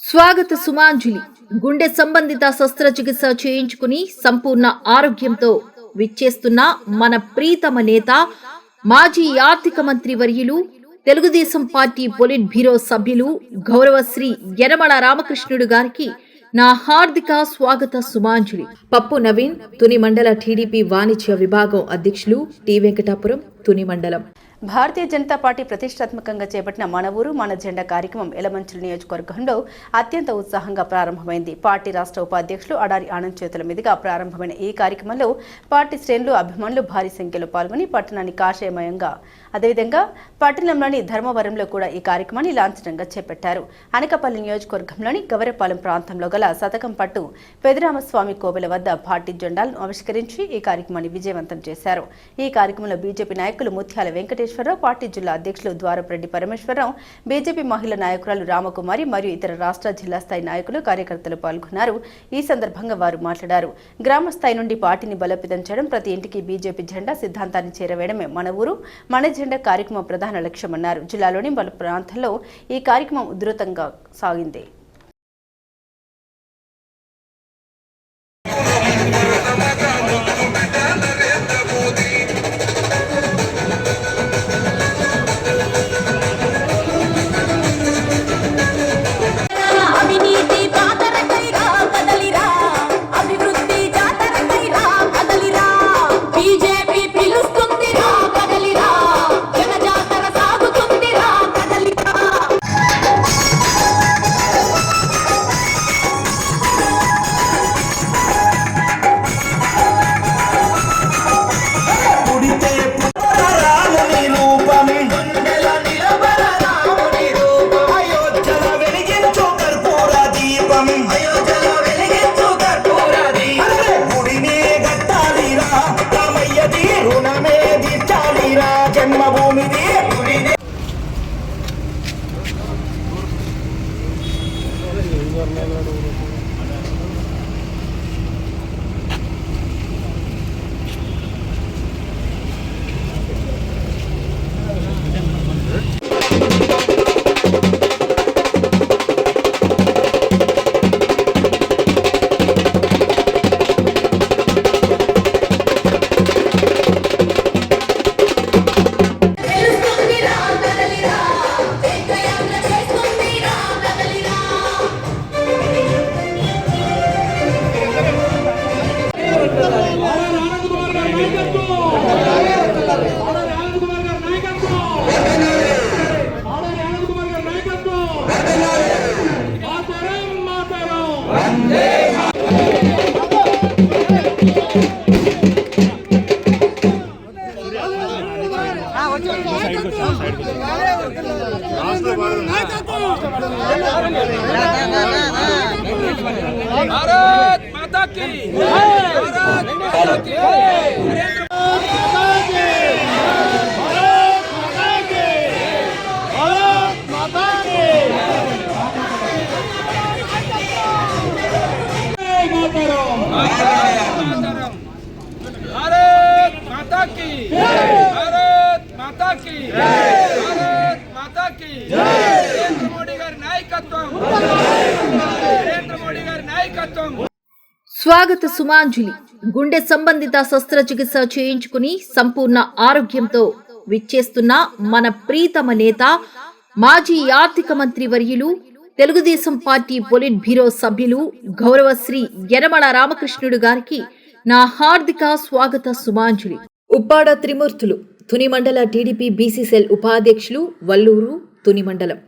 స్వాగత సుమాంజలి గుండె సంబంధిత శస్త్రచికిత్స చేయించుకుని సంపూర్ణ ఆరోగ్యంతో విచ్చేస్తున్న మన ప్రీతమ నేత మాజీ ఆర్థిక మంత్రి వర్యులు తెలుగుదేశం పార్టీ పొలిట్ బ్యూరో సభ్యులు గౌరవశ్రీ యనమల రామకృష్ణుడు గారికి నా హార్దిక స్వాగత సుమాంజలి. పప్పు నవీన్, తుని మండల టీడీపీ వాణిజ్య విభాగం అధ్యక్షులు, టి వెంకటాపురం, తుని మండలం. భారతీయ జనతా పార్టీ ప్రతిష్టాత్మకంగా చేపట్టిన మన ఊరు మన జెండా కార్యక్రమం ఎలమంచిలి నియోజకవర్గంలో అత్యంత ఉత్సాహంగా ప్రారంభమైంది. పార్టీ రాష్ట్ర ఉపాధ్యక్షులు అడారి ఆనంద్ చేతుల మీదుగా ప్రారంభమైన ఈ కార్యక్రమంలో పార్టీ శ్రేణులు, అభిమానులు భారీ సంఖ్యలో పాల్గొని పట్టణాన్ని కాషాయమయంగా, అదేవిధంగా పట్టణంలోని ధర్మవరంలో కూడా ఈ కార్యక్రమాన్ని లాంఛనంగా చేపట్టారు. అనకాపల్లి నియోజకవర్గంలోని గవరపాలెం ప్రాంతంలో గల శతకం పట్టు పెదరామస్వామి కోవెల వద్ద పార్టీ జెండాలను ఆవిష్కరించి ఈ కార్యక్రమాన్ని విజయవంతం చేశారు. ఈ కార్యక్రమంలో బీజేపీ నాయకులు ముత్యాల వెంకటేశ్వరరావు, పార్టీ జిల్లా అధ్యక్షులు ద్వారపురెడ్డి పరమేశ్వరరావు, బీజేపీ మహిళా నాయకురాలు రామకుమారి మరియు ఇతర రాష్ట్ర, జిల్లా స్థాయి నాయకులు, కార్యకర్తలు పాల్గొన్నారు. ఈ సందర్భంగా వారు మాట్లాడారు. గ్రామ స్థాయి నుండి పార్టీని బలోపేతం చేయడం, ప్రతి ఇంటికి బీజేపీ జెండా సిద్ధాంతాన్ని చేరవేయడమే మన ఊరు మన జెండా కార్యక్రమం ప్రధాన లక్ష్యమన్నారు. జిల్లాలోని పలు ప్రాంతాల్లో ఈ కార్యక్రమం ఉధృతంగా సాగింది. भारत माता की भारत माता की भारत माता की भारत माता की भारत माता की नरेंद्र मोदी गारी नायकत्వం नरेंद्र मोदी गारी नायकत्వం. స్వాగత సుమాంజలి గుండె సంబంధిత శస్త్రచికిత్స చేయించుకుని సంపూర్ణ ఆరోగ్యంతో విచ్చేస్తున్న మన ప్రీతమ నేత మాజీ ఆర్థిక మంత్రి వర్యులు తెలుగుదేశం పార్టీ పొలిట్ బ్యూరో సభ్యులు గౌరవశ్రీ యనమల రామకృష్ణుడు గారికి నా హార్దిక స్వాగత సుమాంజలి. ఉప్పాడ త్రిమూర్తులు, తుని మండల టీడీపీ బీసీ సెల్ ఉపాధ్యక్షులు, వల్లూరు, తుని మండలం.